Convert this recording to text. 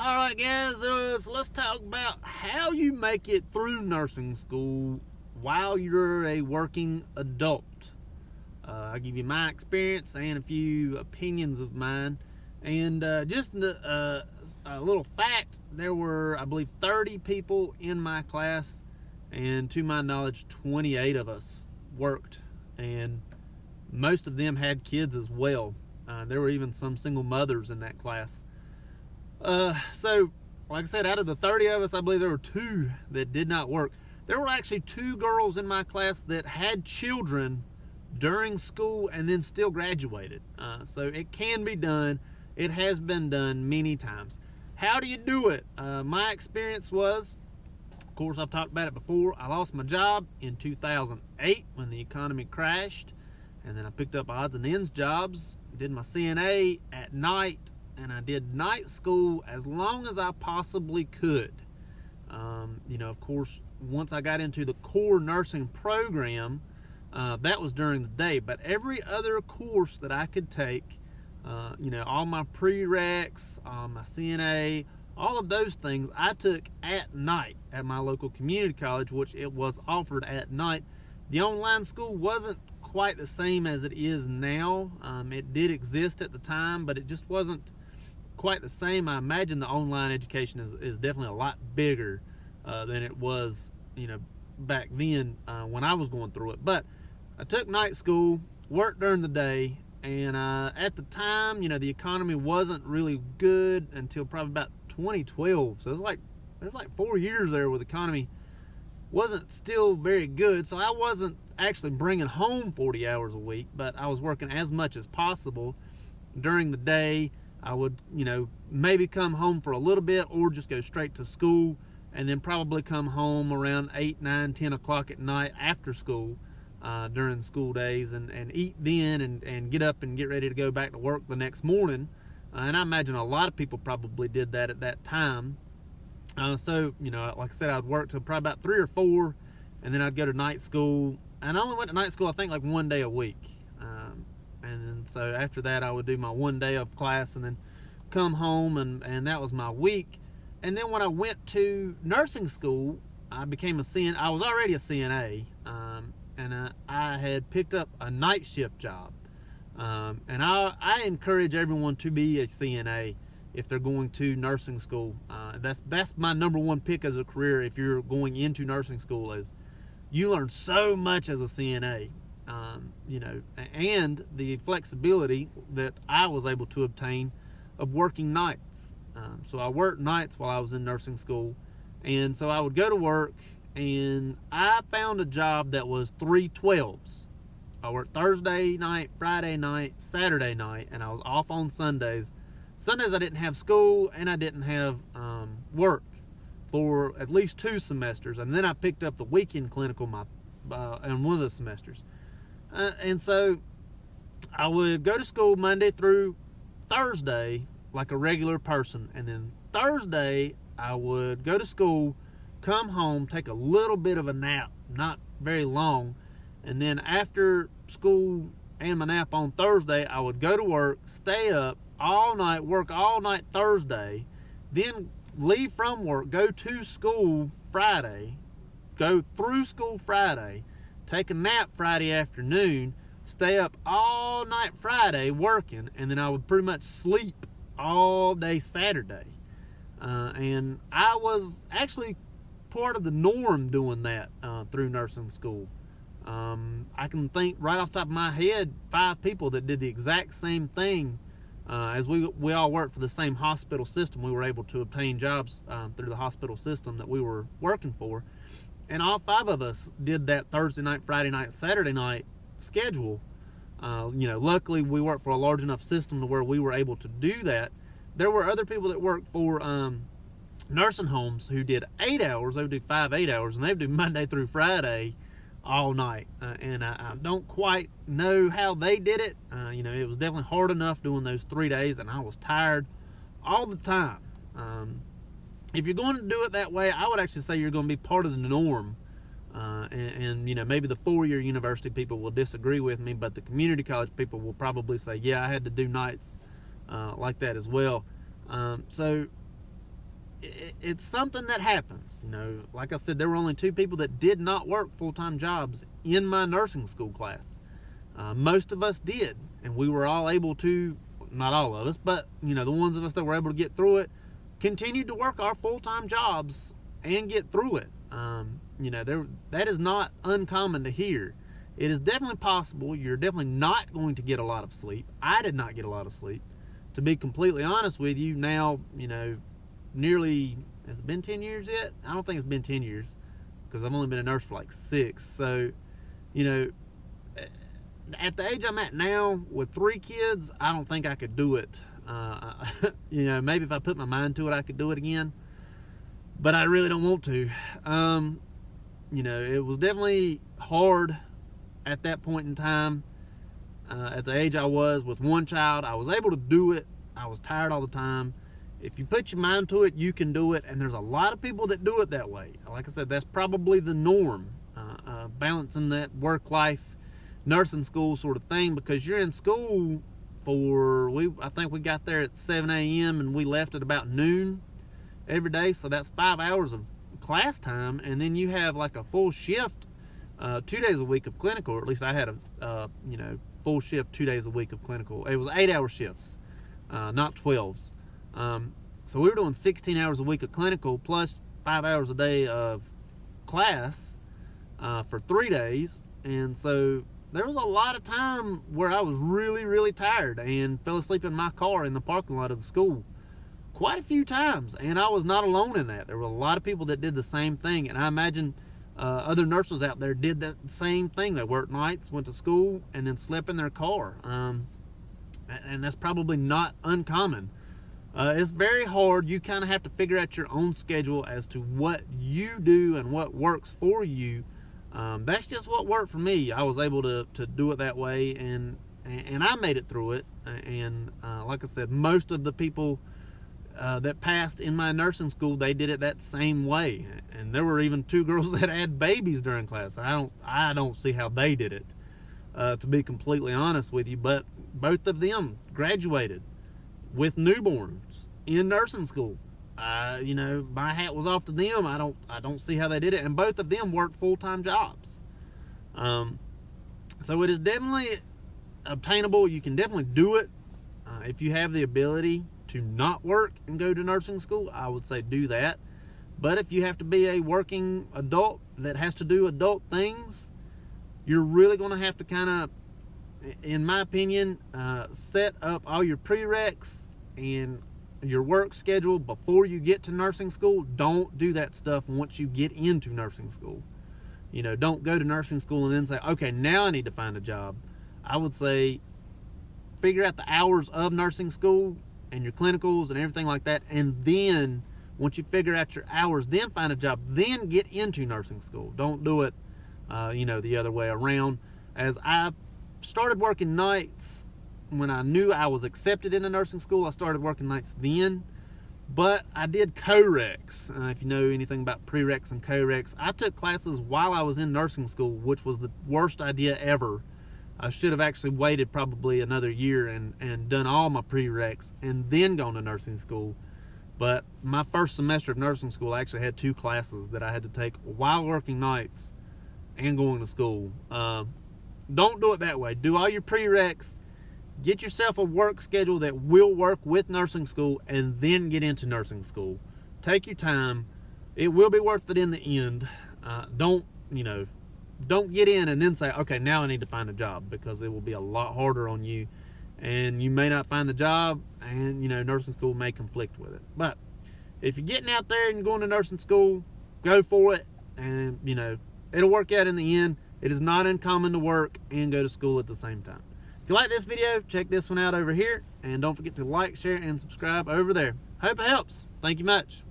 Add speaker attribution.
Speaker 1: All right, guys, so let's talk about how you make it through nursing school while you're a working adult. I'll give you my experience and a few opinions of mine. And just a little fact, there were, I believe, 30 people in my class, and to my knowledge, 28 of us worked. And most of them had kids as well. There were even some single mothers in that class. So, like I said, out of the 30 of us, I believe there were 2 that did not work. There were actually 2 girls in my class that had children during school and then still graduated. So it can be done. It has been done many times. How do you do it? My experience was, of course, I've talked about it before. I lost my job in 2008 when the economy crashed, and then I picked up odds and ends jobs, did my CNA at night, and I did night school as long as I possibly could. Of course, once I got into the core nursing program, that was during the day. But every other course that I could take, all my prereqs, my CNA, all of those things I took at night at my local community college, which it was offered at night. The online school wasn't quite the same as it is now. It did exist at the time, but it just wasn't quite the same. I imagine the online education is definitely a lot bigger than it was, back then when I was going through it. But I took night school, worked during the day, and at the time, the economy wasn't really good until probably about 2012. So there's like 4 years there where the economy wasn't still very good. So I wasn't actually bringing home 40 hours a week, but I was working as much as possible during the day. I would, maybe come home for a little bit or just go straight to school, and then probably come home around 8, 9, 10 o'clock at night after school during the school days and eat then and get up and get ready to go back to work the next morning. And I imagine a lot of people probably did that at that time. So, like I said, I'd work till probably about 3 or 4, and then I'd go to night school. And I only went to night school, I think, like 1 day a week. And then so after that, I would do my 1 day of class and then come home, and that was my week. And then when I went to nursing school, I became a CNA. I was already a CNA, and I had picked up a night shift job. And I encourage everyone to be a CNA if they're going to nursing school. That's my number one pick as a career. If you're going into nursing school, is you learn so much as a CNA. And the flexibility that I was able to obtain of working nights. So I worked nights while I was in nursing school, and so I would go to work, and I found a job that was 3/12s. I worked Thursday night, Friday night, Saturday night, and I was off on Sundays. Sundays I didn't have school, and I didn't have work for at least 2 semesters, and then I picked up the weekend clinical in one of the semesters. And so I would go to school Monday through Thursday like a regular person, and then Thursday I would go to school, come home, take a little bit of a nap, not very long, and then after school and my nap on Thursday, I would go to work, stay up all night, work all night Thursday, then leave from work, go to school Friday, go through school Friday, take a nap Friday afternoon, stay up all night Friday working, and then I would pretty much sleep all day Saturday. And I was actually part of the norm doing that through nursing school. I can think right off the top of my head 5 people that did the exact same thing. As we all worked for the same hospital system, we were able to obtain jobs through the hospital system that we were working for. And all 5 of us did that Thursday night, Friday night, Saturday night schedule. Luckily we worked for a large enough system to where we were able to do that. There were other people that worked for nursing homes who did 8 hours. They would do 5 8-hours, and they would do Monday through Friday all night. And I don't quite know how they did it. It was definitely hard enough doing those 3 days, and I was tired all the time. If you're going to do it that way, I would actually say you're going to be part of the norm. And maybe the 4-year university people will disagree with me, but the community college people will probably say, yeah, I had to do nights like that as well. So it's something that happens. You know, like I said, there were only 2 people that did not work full-time jobs in my nursing school class. Most of us did, and we were all able to, not all of us, but you know, the ones of us that were able to get through it continued to work our full-time jobs and get through it. You know, that is not uncommon to hear. It is definitely possible. You're definitely not going to get a lot of sleep. I did not get a lot of sleep. To be completely honest with you, now, you know, nearly, has it been 10 years yet? I don't think it's been 10 years, because I've only been a nurse for like 6. So, you know, at the age I'm at now with 3 kids, I don't think I could do it. You know, maybe if I put my mind to it, I could do it again, but I really don't want to. You know, it was definitely hard at that point in time. At the age I was with 1 child, I was able to do it. I was tired all the time. If you put your mind to it, you can do it, and there's a lot of people that do it that way. Like I said, that's probably the norm, balancing that work-life, nursing school sort of thing, because you're in school I think we got there at 7 a.m. and we left at about noon every day, so that's 5 hours of class time, and then you have like a full shift 2 days a week of clinical, or at least I had a you know, full shift 2 days a week of clinical. It was 8-hour shifts, not 12s. So we were doing 16 hours a week of clinical plus 5 hours a day of class for 3 days. And so there was a lot of time where I was really, really tired and fell asleep in my car in the parking lot of the school quite a few times. And I was not alone in that. There were a lot of people that did the same thing. And I imagine other nurses out there did that same thing. They worked nights, went to school, and then slept in their car. And that's probably not uncommon. It's very hard. You kind of have to figure out your own schedule as to what you do and what works for you. That's just what worked for me. I was able to do it that way, and I made it through it. And like I said, most of the people that passed in my nursing school, they did it that same way. And there were even 2 girls that had babies during class. I don't see how they did it, to be completely honest with you. But both of them graduated with newborns in nursing school. You know, my hat was off to them. I don't see how they did it, and both of them worked full-time jobs. So it is definitely obtainable. You can definitely do it if you have the ability to not work and go to nursing school. I would say do that. But if you have to be a working adult that has to do adult things, you're really going to have to kind of, in my opinion, set up all your prereqs and your work schedule before you get to nursing school. Don't do that stuff once you get into nursing school. You know, don't go to nursing school and then say, okay, now I need to find a job. I would say figure out the hours of nursing school and your clinicals and everything like that, and then once you figure out your hours, then find a job, then get into nursing school. Don't do it you know, the other way around. As I started working nights when I knew I was accepted into nursing school, I started working nights then. But I did co-recs. If you know anything about prereqs and co-recs, I took classes while I was in nursing school, which was the worst idea ever. I should have actually waited probably another year and done all my prereqs and then gone to nursing school. But my first semester of nursing school, I actually had 2 classes that I had to take while working nights and going to school. Don't do it that way. Do all your prereqs. Get yourself a work schedule that will work with nursing school, and then get into nursing school. Take your time. It will be worth it in the end. Don't get in and then say, okay, now I need to find a job, because it will be a lot harder on you, and you may not find the job, and nursing school may conflict with it. But if you're getting out there and you're going to nursing school, go for it, and it'll work out in the end. It is not uncommon to work and go to school at the same time. If you like this video, check this one out over here, and don't forget to like, share, and subscribe over there. Hope it helps. Thank you much.